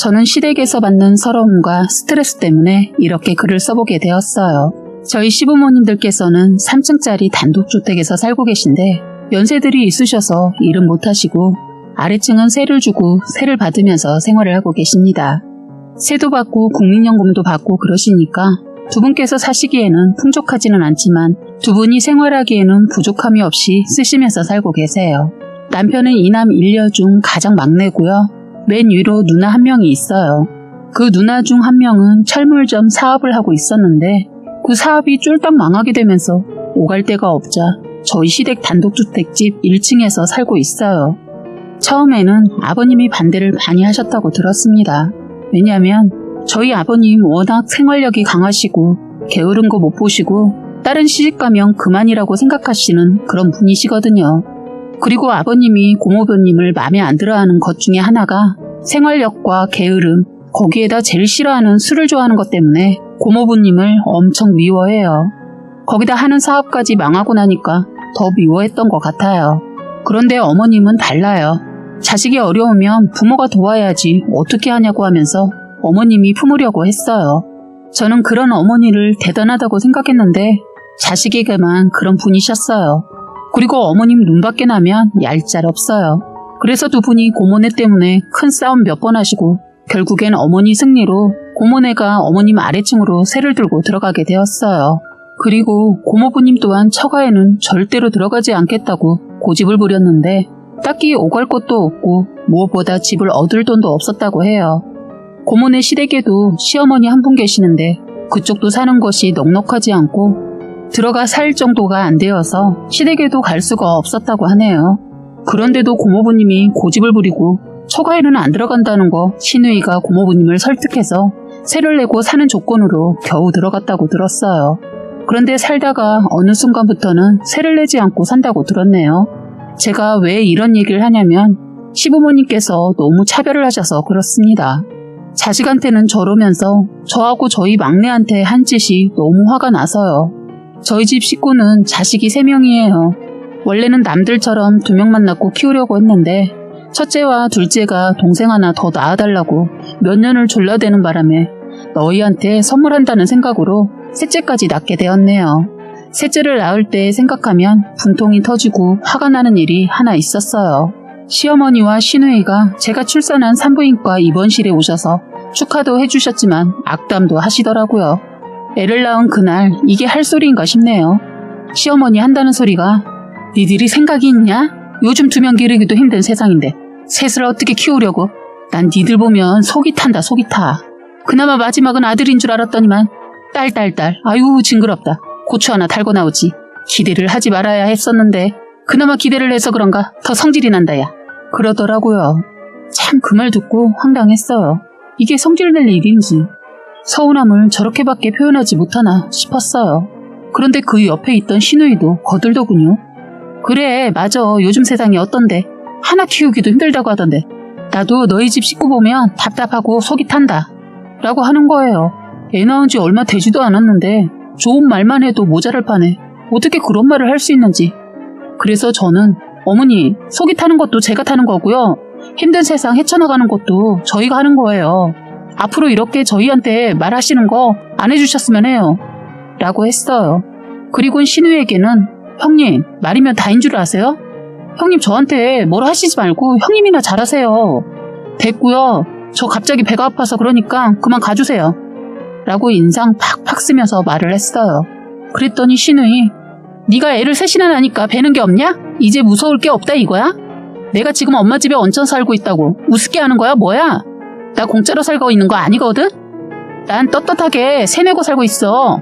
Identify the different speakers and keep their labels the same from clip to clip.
Speaker 1: 저는 시댁에서 받는 서러움과 스트레스 때문에 이렇게 글을 써보게 되었어요. 저희 시부모님들께서는 3층짜리 단독주택에서 살고 계신데 연세들이 있으셔서 일은 못하시고 아래층은 세를 주고 세를 받으면서 생활을 하고 계십니다. 세도 받고 국민연금도 받고 그러시니까 두 분께서 사시기에는 풍족하지는 않지만 두 분이 생활하기에는 부족함이 없이 쓰시면서 살고 계세요. 남편은 이남 일녀 중 가장 막내고요. 맨 위로 누나 한 명이 있어요. 그 누나 중 한 명은 철물점 사업을 하고 있었는데 그 사업이 쫄딱 망하게 되면서 오갈 데가 없자 저희 시댁 단독주택집 1층에서 살고 있어요. 처음에는 아버님이 반대를 많이 하셨다고 들었습니다. 왜냐하면 저희 아버님 워낙 생활력이 강하시고 게으른 거 못 보시고 다른 시집 가면 그만이라고 생각하시는 그런 분이시거든요. 그리고 아버님이 고모부님을 마음에 안 들어하는 것 중에 하나가 생활력과 게으름, 거기에다 제일 싫어하는 술을 좋아하는 것 때문에 고모부님을 엄청 미워해요. 거기다 하는 사업까지 망하고 나니까 더 미워했던 것 같아요. 그런데 어머님은 달라요. 자식이 어려우면 부모가 도와야지 어떻게 하냐고 하면서 어머님이 품으려고 했어요. 저는 그런 어머니를 대단하다고 생각했는데 자식에게만 그런 분이셨어요. 그리고 어머님 눈밖에 나면 얄짤없어요. 그래서 두 분이 고모네 때문에 큰 싸움 몇 번 하시고 결국엔 어머니 승리로 고모네가 어머님 아래층으로 세를 들고 들어가게 되었어요. 그리고 고모부님 또한 처가에는 절대로 들어가지 않겠다고 고집을 부렸는데 딱히 오갈 것도 없고 무엇보다 집을 얻을 돈도 없었다고 해요. 고모네 시댁에도 시어머니 한 분 계시는데 그쪽도 사는 것이 넉넉하지 않고 들어가 살 정도가 안 되어서 시댁에도 갈 수가 없었다고 하네요. 그런데도 고모부님이 고집을 부리고 처가에는 안 들어간다는 거 시누이가 고모부님을 설득해서 세를 내고 사는 조건으로 겨우 들어갔다고 들었어요. 그런데 살다가 어느 순간부터는 세를 내지 않고 산다고 들었네요. 제가 왜 이런 얘기를 하냐면 시부모님께서 너무 차별을 하셔서 그렇습니다. 자식한테는 저러면서 저하고 저희 막내한테 한 짓이 너무 화가 나서요. 저희 집 식구는 자식이 3명이에요. 원래는 남들처럼 2명만 낳고 키우려고 했는데 첫째와 둘째가 동생 하나 더 낳아달라고 몇 년을 졸라대는 바람에 너희한테 선물한다는 생각으로 셋째까지 낳게 되었네요. 셋째를 낳을 때 생각하면 분통이 터지고 화가 나는 일이 하나 있었어요. 시어머니와 시누이가 제가 출산한 산부인과 입원실에 오셔서 축하도 해주셨지만 악담도 하시더라고요. 애를 낳은 그날 이게 할 소리인가 싶네요. 시어머니 한다는 소리가 니들이 생각이 있냐? 요즘 2명 기르기도 힘든 세상인데 셋을 어떻게 키우려고? 난 니들 보면 속이 탄다 속이 타. 그나마 마지막은 아들인 줄 알았더니만 딸 아유 징그럽다. 고추 하나 달고 나오지. 기대를 하지 말아야 했었는데 그나마 기대를 해서 그런가 더 성질이 난다 야. 그러더라고요. 참 그 말 듣고 황당했어요. 이게 성질낼 일인지 서운함을 저렇게밖에 표현하지 못하나 싶었어요. 그런데 그 옆에 있던 시누이도 거들더군요. 그래 맞아 요즘 세상이 어떤데 하나 키우기도 힘들다고 하던데 나도 너희 집 식구 보면 답답하고 속이 탄다 라고 하는 거예요. 애 낳은 지 얼마 되지도 않았는데 좋은 말만 해도 모자랄 판에 어떻게 그런 말을 할 수 있는지. 그래서 저는 어머니 속이 타는 것도 제가 타는 거고요. 힘든 세상 헤쳐나가는 것도 저희가 하는 거예요. 앞으로 이렇게 저희한테 말하시는 거 안 해주셨으면 해요. 라고 했어요. 그리고 신우에게는 형님 말이면 다인 줄 아세요? 형님 저한테 뭐라 하시지 말고 형님이나 잘하세요. 됐고요. 저 갑자기 배가 아파서 그러니까 그만 가주세요. 라고 인상 팍팍 쓰면서 말을 했어요. 그랬더니 시누이 네가 애를 셋이나 낳으니까 배는 게 없냐? 이제 무서울 게 없다 이거야? 내가 지금 엄마 집에 얹혀 살고 있다고 우습게 하는 거야 뭐야? 나 공짜로 살고 있는 거 아니거든? 난 떳떳하게 세내고 살고 있어.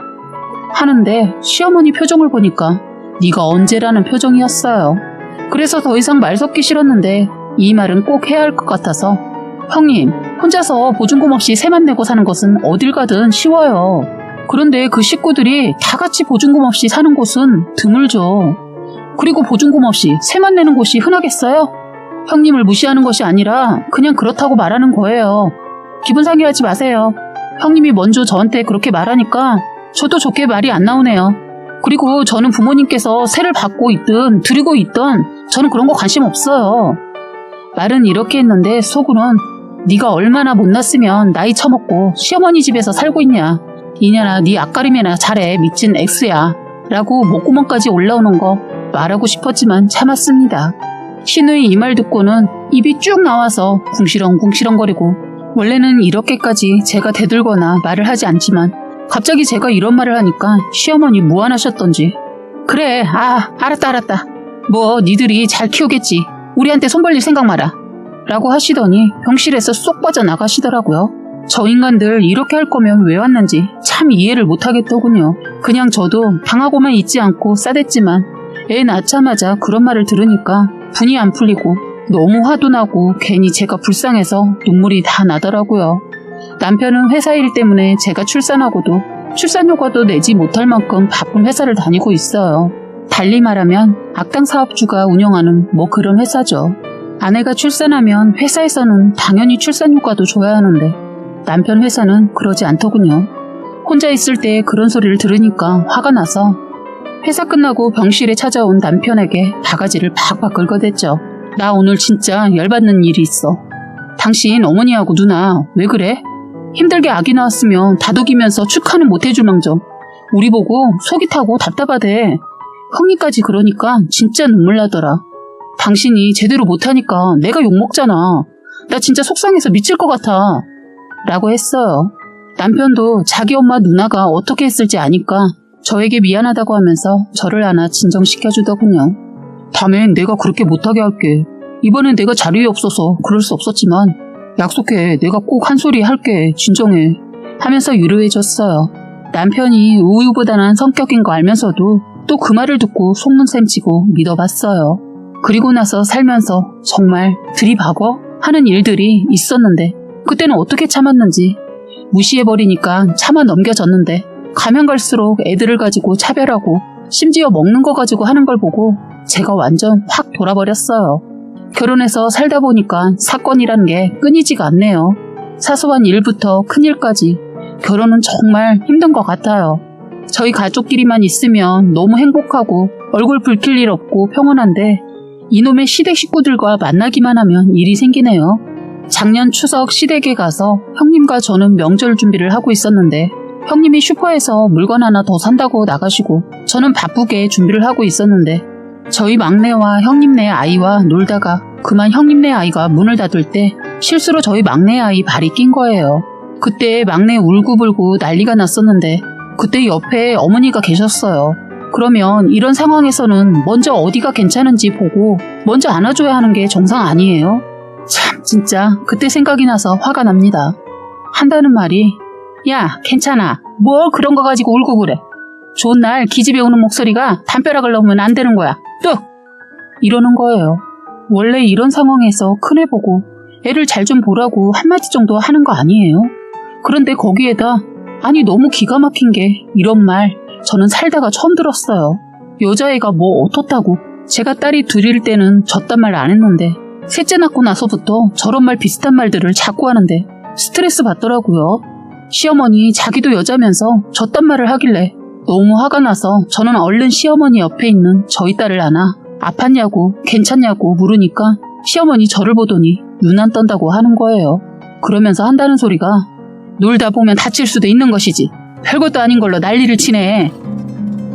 Speaker 1: 하는데 시어머니 표정을 보니까 네가 언제라는 표정이었어요. 그래서 더 이상 말 섞기 싫었는데 이 말은 꼭 해야 할 것 같아서 형님 혼자서 보증금 없이 세만 내고 사는 것은 어딜 가든 쉬워요. 그런데 그 식구들이 다 같이 보증금 없이 사는 곳은 드물죠. 그리고 보증금 없이 세만 내는 곳이 흔하겠어요? 형님을 무시하는 것이 아니라 그냥 그렇다고 말하는 거예요. 기분 상해하지 마세요. 형님이 먼저 저한테 그렇게 말하니까 저도 좋게 말이 안 나오네요. 그리고 저는 부모님께서 세를 받고 있든 드리고 있든 저는 그런 거 관심 없어요. 말은 이렇게 했는데 속으론 네가 얼마나 못났으면 나이 처먹고 시어머니 집에서 살고 있냐. 이년아 네 앞가림이나 잘해 미친 X야. 라고 목구멍까지 올라오는 거 말하고 싶었지만 참았습니다. 신우의 이 말 듣고는 입이 쭉 나와서 궁시렁궁시렁거리고 원래는 이렇게까지 제가 대들거나 말을 하지 않지만 갑자기 제가 이런 말을 하니까 시어머니 무안하셨던지 그래 알았다 뭐 니들이 잘 키우겠지 우리한테 손 벌릴 생각 마라 라고 하시더니 병실에서 쏙 빠져나가시더라고요. 저 인간들 이렇게 할 거면 왜 왔는지 참 이해를 못하겠더군요. 그냥 저도 당하고만 있지 않고 싸댔지만 애 낳자마자 그런 말을 들으니까 분이 안 풀리고 너무 화도 나고 괜히 제가 불쌍해서 눈물이 다 나더라고요. 남편은 회사 일 때문에 제가 출산하고도 출산휴가도 내지 못할 만큼 바쁜 회사를 다니고 있어요. 달리 말하면 악당 사업주가 운영하는 뭐 그런 회사죠. 아내가 출산하면 회사에서는 당연히 출산휴가도 줘야 하는데 남편 회사는 그러지 않더군요. 혼자 있을 때 그런 소리를 들으니까 화가 나서 회사 끝나고 병실에 찾아온 남편에게 바가지를 팍팍 긁어댔죠. 나 오늘 진짜 열받는 일이 있어. 당신 어머니하고 누나 왜 그래? 힘들게 아기 낳았으면 다독이면서 축하는 못해줄 망정 우리 보고 속이 타고 답답하대. 형님까지 그러니까 진짜 눈물 나더라. 당신이 제대로 못하니까 내가 욕먹잖아. 나 진짜 속상해서 미칠 것 같아. 라고 했어요. 남편도 자기 엄마 누나가 어떻게 했을지 아니까 저에게 미안하다고 하면서 저를 안아 진정시켜주더군요. 다음엔 내가 그렇게 못하게 할게. 이번엔 내가 자리에 없어서 그럴 수 없었지만 약속해 내가 꼭 한 소리 할게. 진정해. 하면서 위로해줬어요. 남편이 우유부단한 성격인 거 알면서도 또 그 말을 듣고 속눈샘 치고 믿어봤어요. 그리고 나서 살면서 정말 들이박어 하는 일들이 있었는데 그때는 어떻게 참았는지 무시해버리니까 참아 넘겨졌는데 가면 갈수록 애들을 가지고 차별하고 심지어 먹는 거 가지고 하는 걸 보고 제가 완전 확 돌아버렸어요. 결혼해서 살다 보니까 사건이란 게 끊이지가 않네요. 사소한 일부터 큰일까지 결혼은 정말 힘든 것 같아요. 저희 가족끼리만 있으면 너무 행복하고 얼굴 붉힐 일 없고 평온한데 이놈의 시댁 식구들과 만나기만 하면 일이 생기네요. 작년 추석 시댁에 가서 형님과 저는 명절 준비를 하고 있었는데 형님이 슈퍼에서 물건 하나 더 산다고 나가시고 저는 바쁘게 준비를 하고 있었는데 저희 막내와 형님네 아이와 놀다가 그만 형님네 아이가 문을 닫을 때 실수로 저희 막내 아이 발이 낀 거예요. 그때 막내 울고불고 난리가 났었는데 그때 옆에 어머니가 계셨어요. 그러면 이런 상황에서는 먼저 어디가 괜찮은지 보고 먼저 안아줘야 하는 게 정상 아니에요? 참 진짜 그때 생각이 나서 화가 납니다. 한다는 말이 야 괜찮아 뭘 그런 거 가지고 울고 그래. 좋은 날 기집애 우는 목소리가 담벼락을 넘으면 안 되는 거야. 뚝! 이러는 거예요. 원래 이런 상황에서 큰애 보고 애를 잘 좀 보라고 한마디 정도 하는 거 아니에요? 그런데 거기에다 아니 너무 기가 막힌 게 이런 말 저는 살다가 처음 들었어요. 여자애가 뭐 어떻다고. 제가 딸이 둘일 때는 저딴 말 안 했는데 셋째 낳고 나서부터 저런 말 비슷한 말들을 자꾸 하는데 스트레스 받더라고요. 시어머니 자기도 여자면서 저딴 말을 하길래 너무 화가 나서 저는 얼른 시어머니 옆에 있는 저희 딸을 안아 아팠냐고 괜찮냐고 물으니까 시어머니 저를 보더니 눈 안 떤다고 하는 거예요. 그러면서 한다는 소리가 놀다 보면 다칠 수도 있는 것이지 별것도 아닌 걸로 난리를 치네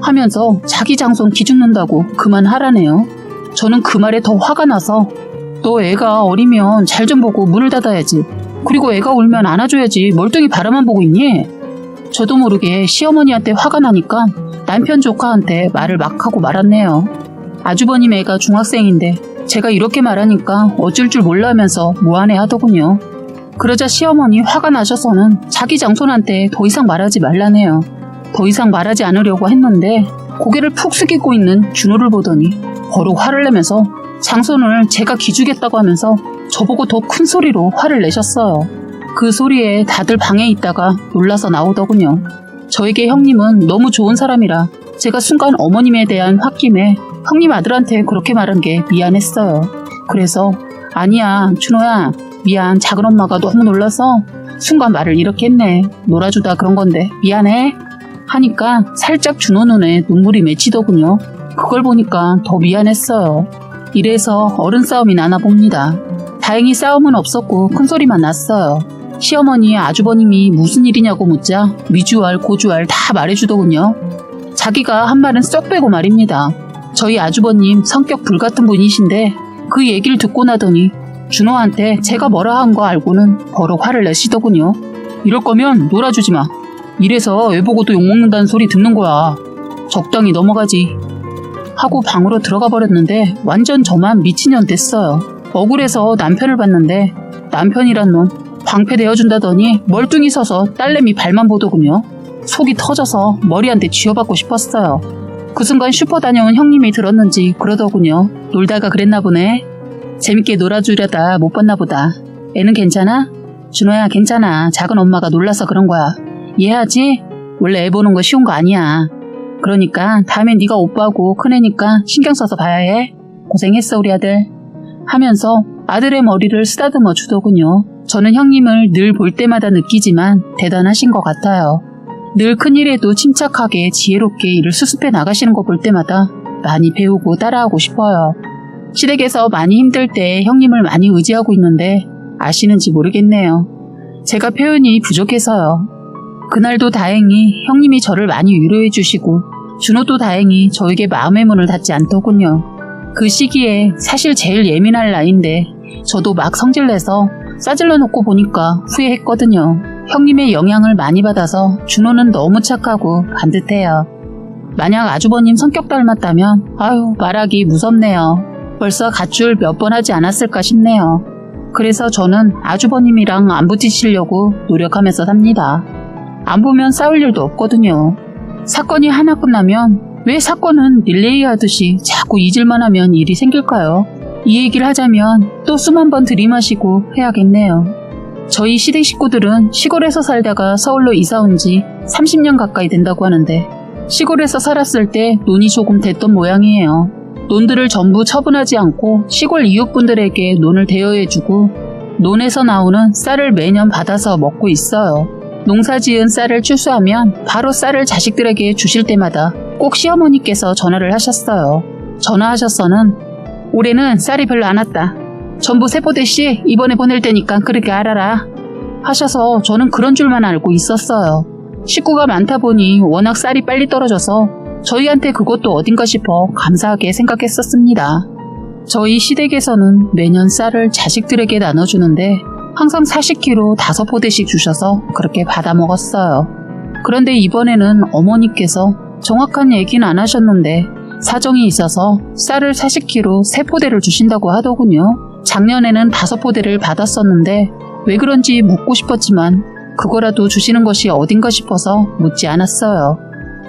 Speaker 1: 하면서 자기 장손 기죽는다고 그만하라네요. 저는 그 말에 더 화가 나서 너 애가 어리면 잘 좀 보고 문을 닫아야지. 그리고 애가 울면 안아줘야지 멀뚱히 바라만 보고 있니? 저도 모르게 시어머니한테 화가 나니까 남편 조카한테 말을 막 하고 말았네요. 아주버님 애가 중학생인데 제가 이렇게 말하니까 어쩔 줄 몰라 하면서 무안해 하더군요. 그러자 시어머니 화가 나셔서는 자기 장손한테 더 이상 말하지 말라네요. 더 이상 말하지 않으려고 했는데 고개를 푹 숙이고 있는 준호를 보더니 버럭 화를 내면서 장손을 제가 기주겠다고 하면서 저보고 더 큰 소리로 화를 내셨어요. 그 소리에 다들 방에 있다가 놀라서 나오더군요. 저에게 형님은 너무 좋은 사람이라 제가 순간 어머님에 대한 홧김에 형님 아들한테 그렇게 말한 게 미안했어요. 그래서 아니야 준호야 미안 작은 엄마가 너무 놀라서 순간 말을 이렇게 했네. 놀아주다 그런 건데 미안해 하니까 살짝 준호 눈에 눈물이 맺히더군요. 그걸 보니까 더 미안했어요. 이래서 어른 싸움이 나나 봅니다. 다행히 싸움은 없었고 큰소리만 났어요. 시어머니, 아주버님이 무슨 일이냐고 묻자 위주알, 고주알 다 말해주더군요. 자기가 한 말은 쏙 빼고 말입니다. 저희 아주버님 성격 불같은 분이신데 그 얘기를 듣고 나더니 준호한테 제가 뭐라 한 거 알고는 버럭 화를 내시더군요. 이럴 거면 놀아주지 마. 이래서 애 보고도 욕먹는다는 소리 듣는 거야. 적당히 넘어가지. 하고 방으로 들어가 버렸는데 완전 저만 미친년 됐어요. 억울해서 남편을 봤는데 남편이란 놈 방패되어준다더니 멀뚱히 서서 딸내미 발만 보더군요. 속이 터져서 머리 한 대 쥐어받고 싶었어요. 그 순간 슈퍼 다녀온 형님이 들었는지 그러더군요. 놀다가 그랬나 보네. 재밌게 놀아주려다 못 봤나 보다. 애는 괜찮아? 준호야 괜찮아. 작은 엄마가 놀라서 그런 거야. 이해하지? 원래 애 보는 거 쉬운 거 아니야. 그러니까 다음엔 네가 오빠고 큰애니까 신경 써서 봐야 해. 고생했어 우리 아들. 하면서 아들의 머리를 쓰다듬어 주더군요. 저는 형님을 늘 볼 때마다 느끼지만 대단하신 것 같아요. 늘 큰일에도 침착하게 지혜롭게 일을 수습해 나가시는 거 볼 때마다 많이 배우고 따라하고 싶어요. 시댁에서 많이 힘들 때 형님을 많이 의지하고 있는데 아시는지 모르겠네요. 제가 표현이 부족해서요. 그날도 다행히 형님이 저를 많이 위로해 주시고 준호도 다행히 저에게 마음의 문을 닫지 않더군요. 그 시기에 사실 제일 예민할 나이인데 저도 막 성질내서 싸질러 놓고 보니까 후회했거든요. 형님의 영향을 많이 받아서 준호는 너무 착하고 반듯해요. 만약 아주버님 성격 닮았다면 아유 말하기 무섭네요. 벌써 갓줄 몇 번 하지 않았을까 싶네요. 그래서 저는 아주버님이랑 안 부딪히려고 노력하면서 삽니다. 안 보면 싸울 일도 없거든요. 사건이 하나 끝나면 왜 사건은 릴레이 하듯이 자꾸 잊을만 하면 일이 생길까요? 이 얘기를 하자면 또 수만 번 들이마시고 해야겠네요. 저희 시댁 식구들은 시골에서 살다가 서울로 이사 온 지 30년 가까이 된다고 하는데 시골에서 살았을 때 논이 조금 됐던 모양이에요. 논들을 전부 처분하지 않고 시골 이웃분들에게 논을 대여해주고 논에서 나오는 쌀을 매년 받아서 먹고 있어요. 농사지은 쌀을 추수하면 바로 쌀을 자식들에게 주실 때마다 꼭 시어머니께서 전화를 하셨어요. 전화하셔서는 올해는 쌀이 별로 안 왔다. 전부 세포대씩 이번에 보낼 테니까 그렇게 알아라. 하셔서 저는 그런 줄만 알고 있었어요. 식구가 많다 보니 워낙 쌀이 빨리 떨어져서 저희한테 그것도 어딘가 싶어 감사하게 생각했었습니다. 저희 시댁에서는 매년 쌀을 자식들에게 나눠주는데 항상 40kg 5포대씩 주셔서 그렇게 받아 먹었어요. 그런데 이번에는 어머니께서 정확한 얘기는 안 하셨는데 사정이 있어서 쌀을 40kg 3포대를 주신다고 하더군요. 작년에는 5포대를 받았었는데 왜 그런지 묻고 싶었지만 그거라도 주시는 것이 어딘가 싶어서 묻지 않았어요.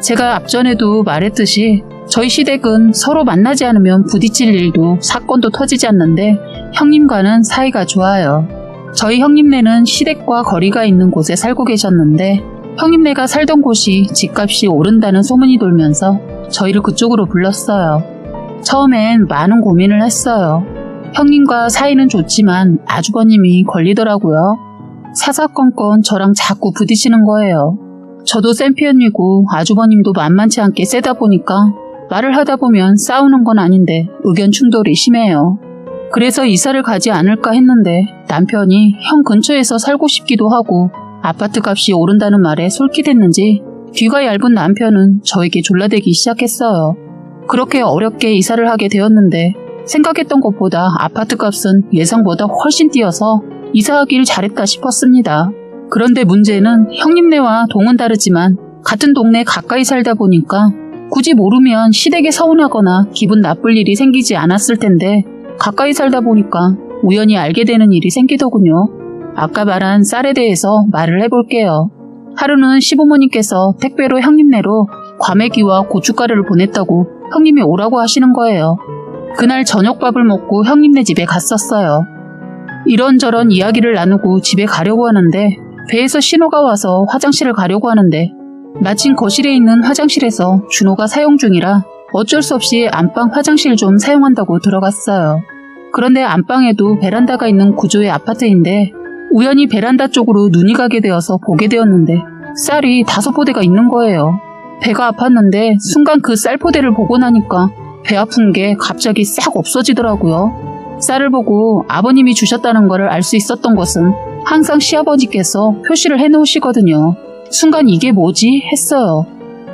Speaker 1: 제가 앞전에도 말했듯이 저희 시댁은 서로 만나지 않으면 부딪힐 일도 사건도 터지지 않는데 형님과는 사이가 좋아요. 저희 형님네는 시댁과 거리가 있는 곳에 살고 계셨는데 형님네가 살던 곳이 집값이 오른다는 소문이 돌면서 저희를 그쪽으로 불렀어요. 처음엔 많은 고민을 했어요. 형님과 사이는 좋지만 아주버님이 걸리더라고요. 사사건건 저랑 자꾸 부딪히는 거예요. 저도 센 편이고 아주버님도 만만치 않게 세다 보니까 말을 하다 보면 싸우는 건 아닌데 의견 충돌이 심해요. 그래서 이사를 가지 않을까 했는데 남편이 형 근처에서 살고 싶기도 하고 아파트 값이 오른다는 말에 솔깃했는지 귀가 얇은 남편은 저에게 졸라대기 시작했어요. 그렇게 어렵게 이사를 하게 되었는데 생각했던 것보다 아파트 값은 예상보다 훨씬 뛰어서 이사하길 잘했다 싶었습니다. 그런데 문제는 형님네와 동은 다르지만 같은 동네 가까이 살다 보니까 굳이 모르면 시댁에 서운하거나 기분 나쁠 일이 생기지 않았을 텐데 가까이 살다 보니까 우연히 알게 되는 일이 생기더군요. 아까 말한 쌀에 대해서 말을 해볼게요. 하루는 시부모님께서 택배로 형님네로 과메기와 고춧가루를 보냈다고 형님이 오라고 하시는 거예요. 그날 저녁밥을 먹고 형님네 집에 갔었어요. 이런저런 이야기를 나누고 집에 가려고 하는데 배에서 신호가 와서 화장실을 가려고 하는데 마침 거실에 있는 화장실에서 준호가 사용 중이라 어쩔 수 없이 안방 화장실 좀 사용한다고 들어갔어요. 그런데 안방에도 베란다가 있는 구조의 아파트인데 우연히 베란다 쪽으로 눈이 가게 되어서 보게 되었는데 쌀이 5포대가 있는 거예요. 배가 아팠는데 순간 그 쌀포대를 보고 나니까 배 아픈 게 갑자기 싹 없어지더라고요. 쌀을 보고 아버님이 주셨다는 것을 알 수 있었던 것은 항상 시아버지께서 표시를 해놓으시거든요. 순간 이게 뭐지? 했어요.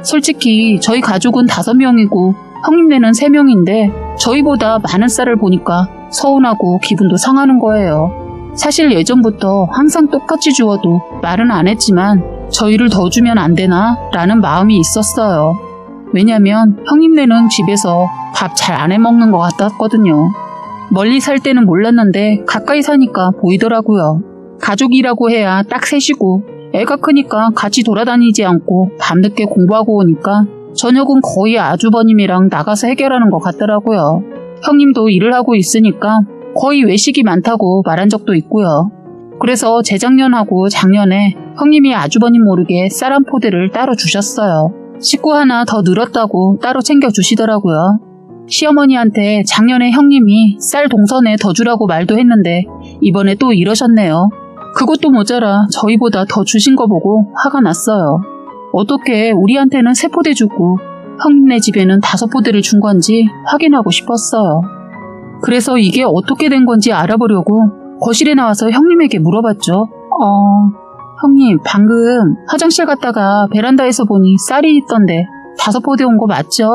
Speaker 1: 솔직히 저희 가족은 5명이고 형님네는 3명인데 저희보다 많은 쌀을 보니까 서운하고 기분도 상하는 거예요. 사실 예전부터 항상 똑같이 주어도 말은 안 했지만 저희를 더 주면 안 되나? 라는 마음이 있었어요. 왜냐면 형님네는 집에서 밥 잘 안 해먹는 것 같았거든요. 멀리 살 때는 몰랐는데 가까이 사니까 보이더라고요. 가족이라고 해야 딱 셋이고 애가 크니까 같이 돌아다니지 않고 밤늦게 공부하고 오니까 저녁은 거의 아주버님이랑 나가서 해결하는 것 같더라고요. 형님도 일을 하고 있으니까 거의 외식이 많다고 말한 적도 있고요. 그래서 재작년하고 작년에 형님이 아주버님 모르게 쌀 한 포대를 따로 주셨어요. 식구 하나 더 늘었다고 따로 챙겨주시더라고요. 시어머니한테 작년에 형님이 쌀 동선에 더 주라고 말도 했는데 이번에 또 이러셨네요. 그것도 모자라 저희보다 더 주신 거 보고 화가 났어요. 어떻게 우리한테는 3포대 주고 형님네 집에는 5포대를 준 건지 확인하고 싶었어요. 그래서 이게 어떻게 된 건지 알아보려고 거실에 나와서 형님에게 물어봤죠. 형님, 방금 화장실 갔다가 베란다에서 보니 쌀이 있던데 5포대 온 거 맞죠?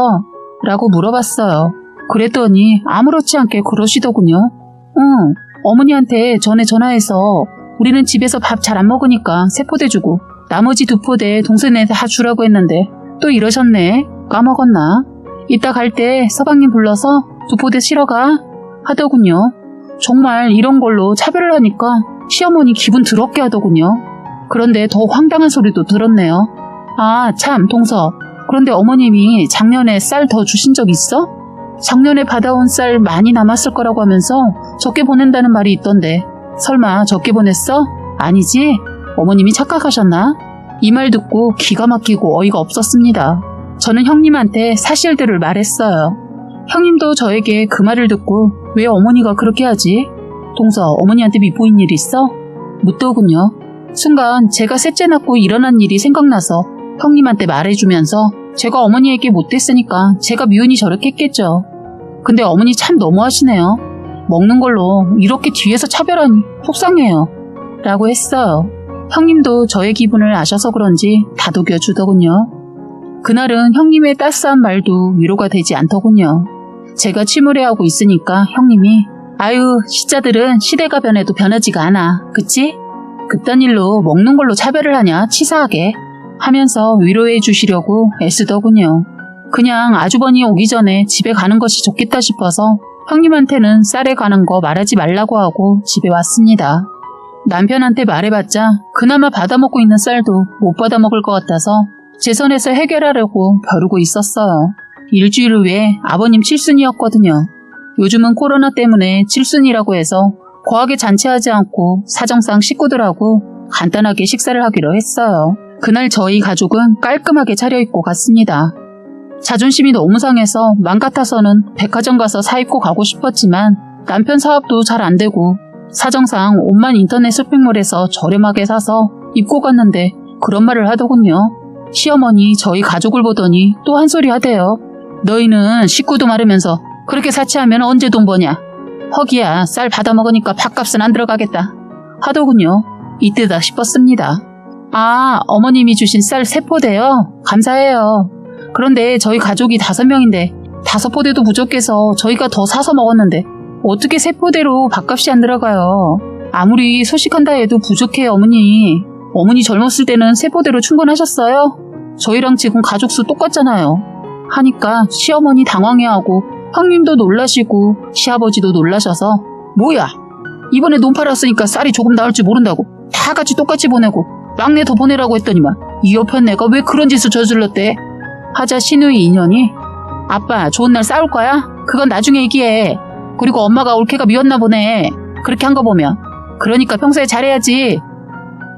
Speaker 1: 라고 물어봤어요. 그랬더니 아무렇지 않게 그러시더군요. 응, 어머니한테 전에 전화해서 우리는 집에서 밥 잘 안 먹으니까 3포대 주고 나머지 2포대 동생네 다 주라고 했는데 또 이러셨네. 까먹었나? 이따 갈 때 서방님 불러서 2포대 실어가 하더군요. 정말 이런 걸로 차별을 하니까 시어머니 기분 더럽게 하더군요. 그런데 더 황당한 소리도 들었네요. 아, 참, 동서. 그런데 어머님이 작년에 쌀 더 주신 적 있어? 작년에 받아온 쌀 많이 남았을 거라고 하면서 적게 보낸다는 말이 있던데 설마 적게 보냈어? 아니지? 어머님이 착각하셨나? 이 말 듣고 기가 막히고 어이가 없었습니다. 저는 형님한테 사실들을 말했어요. 형님도 저에게 그 말을 듣고 왜 어머니가 그렇게 하지? 동서, 어머니한테 밉보인 일 있어? 묻더군요. 순간 제가 셋째 낳고 일어난 일이 생각나서 형님한테 말해주면서 제가 어머니에게 못됐으니까 제가 미운이 저렇게 했겠죠. 근데 어머니 참 너무하시네요. 먹는 걸로 이렇게 뒤에서 차별하니 속상해요. 라고 했어요. 형님도 저의 기분을 아셔서 그런지 다독여 주더군요. 그날은 형님의 따스한 말도 위로가 되지 않더군요. 제가 침울해하고 있으니까 형님이 아유, 시자들은 시대가 변해도 변하지가 않아. 그치? 그딴 일로 먹는 걸로 차별을 하냐, 치사하게. 하면서 위로해 주시려고 애쓰더군요. 그냥 아주버니 오기 전에 집에 가는 것이 좋겠다 싶어서 형님한테는 쌀에 가는 거 말하지 말라고 하고 집에 왔습니다. 남편한테 말해봤자 그나마 받아먹고 있는 쌀도 못 받아먹을 것 같아서 제 선에서 해결하려고 벼르고 있었어요. 일주일 후에 아버님 칠순이었거든요. 요즘은 코로나 때문에 칠순이라고 해서 거하게 잔치하지 않고 사정상 식구들하고 간단하게 식사를 하기로 했어요. 그날 저희 가족은 깔끔하게 차려입고 갔습니다. 자존심이 너무 상해서 맘 같아서는 백화점 가서 사입고 가고 싶었지만 남편 사업도 잘 안 되고 사정상 옷만 인터넷 쇼핑몰에서 저렴하게 사서 입고 갔는데 그런 말을 하더군요. 시어머니 저희 가족을 보더니 또 한 소리 하대요. 너희는 식구도 마르면서 그렇게 사치하면 언제 돈 버냐? 허기야, 쌀 받아먹으니까 밥값은 안 들어가겠다 하더군요. 이때다 싶었습니다. 아, 어머님이 주신 쌀 3포대요? 감사해요. 그런데 저희 가족이 5명인데 5포대도 부족해서 저희가 더 사서 먹었는데 어떻게 3포대로 밥값이 안 들어가요? 아무리 소식한다 해도 부족해요, 어머니. 어머니 젊었을 때는 3포대로 충분하셨어요? 저희랑 지금 가족 수 똑같잖아요. 하니까 시어머니 당황해하고 형님도 놀라시고 시아버지도 놀라셔서 뭐야? 이번에 논 팔았으니까 쌀이 조금 나올 줄 모른다고 다 같이 똑같이 보내고 막내 더 보내라고 했더니만 이 옆에 내가 왜 그런 짓을 저질렀대? 하자 시누이 인연이 아빠 좋은 날 싸울 거야? 그건 나중에 얘기해. 그리고 엄마가 올케가 미웠나 보네. 그렇게 한 거 보면. 그러니까 평소에 잘해야지.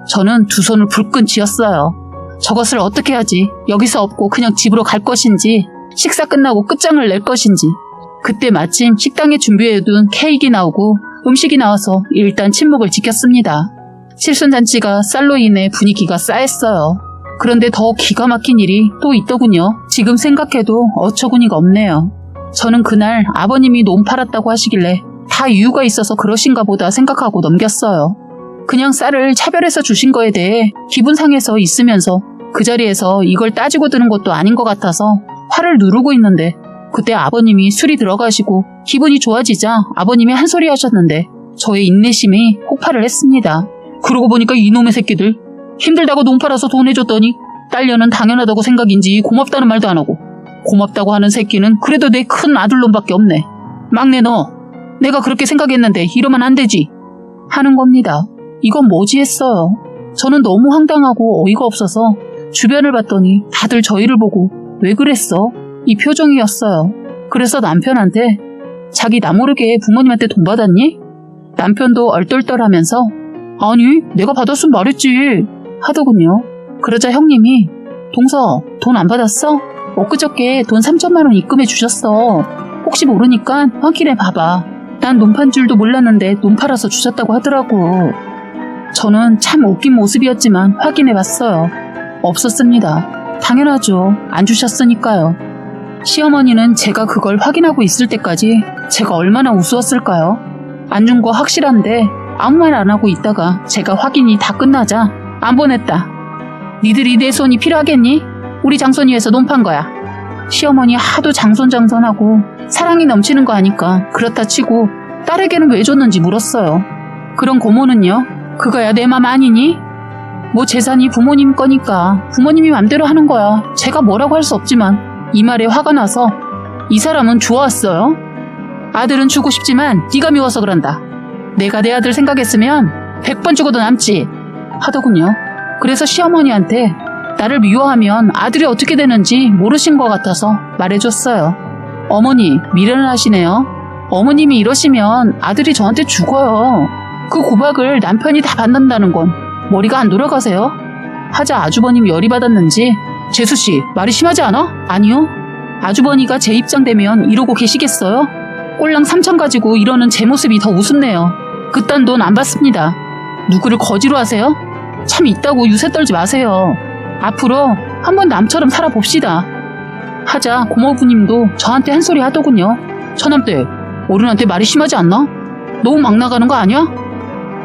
Speaker 1: 저는 두 손을 불끈 쥐었어요. 저것을 어떻게 하지? 여기서 없고 그냥 집으로 갈 것인지 식사 끝나고 끝장을 낼 것인지. 그때 마침 식당에 준비해둔 케이크가 나오고 음식이 나와서 일단 침묵을 지켰습니다. 칠순잔치가 쌀로 인해 분위기가 싸했어요. 그런데 더 기가 막힌 일이 또 있더군요. 지금 생각해도 어처구니가 없네요. 저는 그날 아버님이 논 팔았다고 하시길래 다 이유가 있어서 그러신가 보다 생각하고 넘겼어요. 그냥 쌀을 차별해서 주신 거에 대해 기분 상해서 있으면서 그 자리에서 이걸 따지고 드는 것도 아닌 것 같아서 화를 누르고 있는데 그때 아버님이 술이 들어가시고 기분이 좋아지자 아버님이 한 소리 하셨는데 저의 인내심이 폭발을 했습니다. 그러고 보니까 이놈의 새끼들 힘들다고 논 팔아서 돈 해줬더니 딸려는 당연하다고 생각인지 고맙다는 말도 안 하고 고맙다고 하는 새끼는 그래도 내 큰 아들놈밖에 없네. 막내 너 내가 그렇게 생각했는데 이러면 안 되지 하는 겁니다. 이건 뭐지 했어요. 저는 너무 황당하고 어이가 없어서 주변을 봤더니 다들 저희를 보고 왜 그랬어? 이 표정이었어요. 그래서 남편한테 자기 나 모르게 부모님한테 돈 받았니? 남편도 얼떨떨하면서 아니 내가 받았으면 말했지 하더군요. 그러자 형님이 동서 돈 안 받았어? 엊그저께 돈 3천만 원 입금해 주셨어. 혹시 모르니까 확인해 봐봐. 난 논 판 줄도 몰랐는데 논 팔아서 주셨다고 하더라고. 저는 참 웃긴 모습이었지만 확인해 봤어요. 없었습니다. 당연하죠. 안 주셨으니까요. 시어머니는 제가 그걸 확인하고 있을 때까지 제가 얼마나 우스웠을까요? 안 준 거 확실한데 아무 말 안 하고 있다가 제가 확인이 다 끝나자 안 보냈다. 니들이 내 손이 필요하겠니? 우리 장손이에서 논 판 거야. 시어머니 하도 장손하고 사랑이 넘치는 거 아니까 그렇다 치고 딸에게는 왜 줬는지 물었어요. 그런 고모는요? 그거야 내 맘 아니니? 뭐 재산이 부모님 거니까 부모님이 맘대로 하는 거야. 제가 뭐라고 할 수 없지만 이 말에 화가 나서 이 사람은 좋았어요. 아들은 주고 싶지만 네가 미워서 그런다. 내가 내 아들 생각했으면 100번 죽어도 남지 하더군요. 그래서 시어머니한테 나를 미워하면 아들이 어떻게 되는지 모르신 것 같아서 말해줬어요. 어머니 미련을 하시네요. 어머님이 이러시면 아들이 저한테 죽어요. 그 구박을 남편이 다 받는다는 건 머리가 안 돌아가세요? 하자 아주버님이 열이 받았는지 재수씨 말이 심하지 않아? 아니요. 아주버니가 제 입장 되면 이러고 계시겠어요? 꼴랑 3천 가지고 이러는 제 모습이 더 우습네요. 그딴 돈 안 받습니다. 누구를 거지로 하세요? 참 있다고 유세 떨지 마세요. 앞으로 한번 남처럼 살아봅시다. 하자 고모부님도 저한테 한 소리 하더군요. 처남댁 어른한테 말이 심하지 않나? 너무 막 나가는 거 아니야?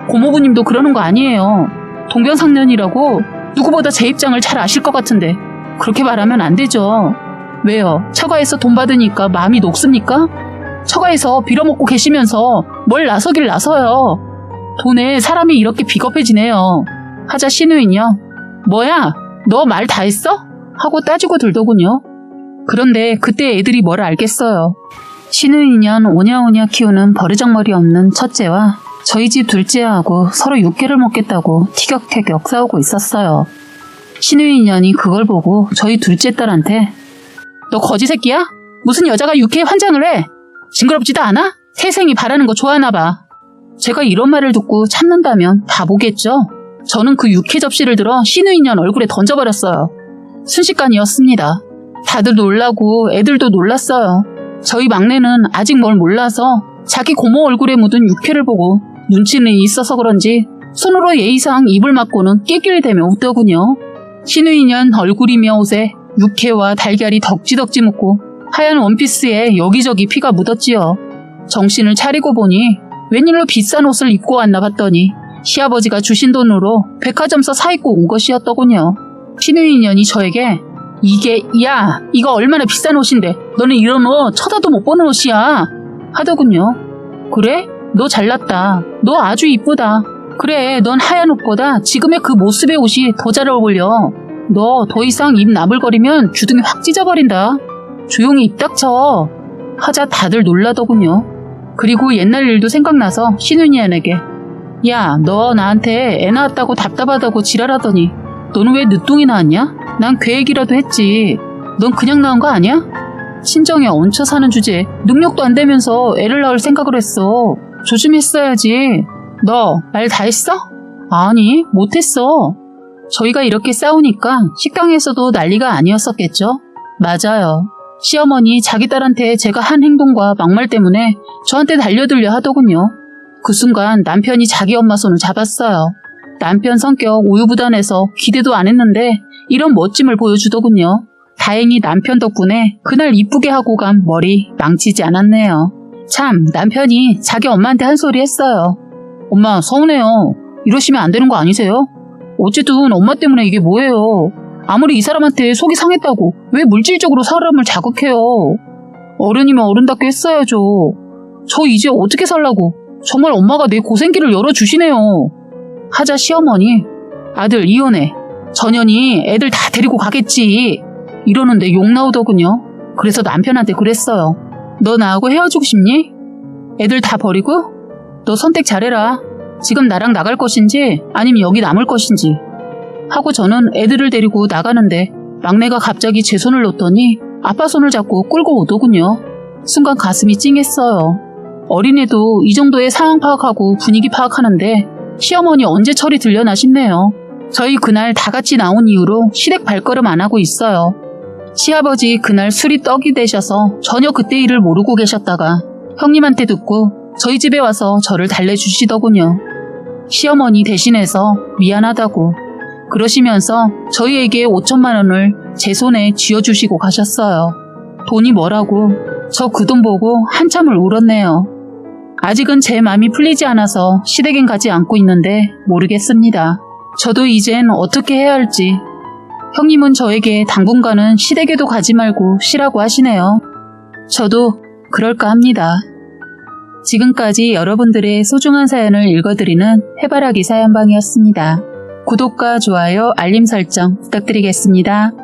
Speaker 1: 고모부님도 그러는 거 아니에요. 동병상련이라고 누구보다 제 입장을 잘 아실 것 같은데 그렇게 말하면 안 되죠. 왜요? 처가에서 돈 받으니까 마음이 녹습니까? 처가에서 빌어먹고 계시면서 뭘 나서길 나서요. 돈에 사람이 이렇게 비겁해지네요. 하자 시누이는요. 뭐야? 너 말 다 했어? 하고 따지고 들더군요. 그런데 그때 애들이 뭘 알겠어요. 시누이년 오냐오냐 키우는 버르장머리 없는 첫째와 저희 집 둘째하고 서로 육회를 먹겠다고 티격태격 싸우고 있었어요. 시누이년이 그걸 보고 저희 둘째 딸한테 너 거지 새끼야? 무슨 여자가 육회에 환장을 해? 징그럽지도 않아? 태생이 바라는 거 좋아하나 봐. 제가 이런 말을 듣고 참는다면 바보겠죠? 저는 그 육회 접시를 들어 시누이년 얼굴에 던져버렸어요. 순식간이었습니다. 다들 놀라고 애들도 놀랐어요. 저희 막내는 아직 뭘 몰라서 자기 고모 얼굴에 묻은 육회를 보고 눈치는 있어서 그런지 손으로 예의상 입을 막고는 낄낄 대며 웃더군요. 시누이년 얼굴이며 옷에 육회와 달걀이 덕지덕지 묻고 하얀 원피스에 여기저기 피가 묻었지요. 정신을 차리고 보니 웬일로 비싼 옷을 입고 왔나 봤더니 시아버지가 주신 돈으로 백화점서 사입고 온 것이었더군요. 시누이년이 저에게 야 이거 얼마나 비싼 옷인데 너는 이런 옷 쳐다도 못 보는 옷이야 하더군요. 그래? 너 잘났다. 너 아주 이쁘다. 그래 넌 하얀 옷보다 지금의 그 모습의 옷이 더 잘 어울려. 너 더 이상 입 나불거리면 주둥이 확 찢어버린다. 조용히 입 닥쳐 하자 다들 놀라더군요. 그리고 옛날 일도 생각나서 시누이년에게 야 너 나한테 애 낳았다고 답답하다고 지랄하더니 너는 왜 늦둥이 낳았냐? 난 계획이라도 했지. 넌 그냥 낳은 거 아니야? 친정에 얹혀 사는 주제에 능력도 안 되면서 애를 낳을 생각을 했어. 조심했어야지. 너 말 다 했어? 아니 못했어. 저희가 이렇게 싸우니까 식당에서도 난리가 아니었었겠죠? 맞아요. 시어머니 자기 딸한테 제가 한 행동과 막말 때문에 저한테 달려들려 하더군요. 그 순간 남편이 자기 엄마 손을 잡았어요. 남편 성격 우유부단해서 기대도 안 했는데 이런 멋짐을 보여주더군요. 다행히 남편 덕분에 그날 이쁘게 하고 간 머리 망치지 않았네요. 참, 남편이 자기 엄마한테 한 소리 했어요. 엄마, 서운해요. 이러시면 안 되는 거 아니세요? 어쨌든 엄마 때문에 이게 뭐예요. 아무리 이 사람한테 속이 상했다고 왜 물질적으로 사람을 자극해요. 어른이면 어른답게 했어야죠. 저 이제 어떻게 살라고. 정말 엄마가 내 고생길을 열어주시네요. 하자 시어머니, 아들 이혼해. 전현이 애들 다 데리고 가겠지. 이러는데 욕 나오더군요. 그래서 남편한테 그랬어요. 너 나하고 헤어지고 싶니? 애들 다 버리고? 너 선택 잘해라. 지금 나랑 나갈 것인지 아니면 여기 남을 것인지. 하고 저는 애들을 데리고 나가는데 막내가 갑자기 제 손을 놓더니 아빠 손을 잡고 끌고 오더군요. 순간 가슴이 찡했어요. 어린애도 이 정도의 상황 파악하고 분위기 파악하는데 시어머니 언제 철이 들려나 싶네요. 저희 그날 다 같이 나온 이후로 시댁 발걸음 안 하고 있어요. 시아버지 그날 술이 떡이 되셔서 전혀 그때 일을 모르고 계셨다가 형님한테 듣고 저희 집에 와서 저를 달래주시더군요. 시어머니 대신해서 미안하다고 그러시면서 저희에게 5천만 원을 제 손에 쥐어주시고 가셨어요. 돈이 뭐라고. 저 그 돈 보고 한참을 울었네요. 아직은 제 마음이 풀리지 않아서 시댁엔 가지 않고 있는데 모르겠습니다. 저도 이젠 어떻게 해야 할지. 형님은 저에게 당분간은 시댁에도 가지 말고 쉬라고 하시네요. 저도 그럴까 합니다. 지금까지 여러분들의 소중한 사연을 읽어드리는 해바라기 사연방이었습니다. 구독과 좋아요, 알림 설정 부탁드리겠습니다.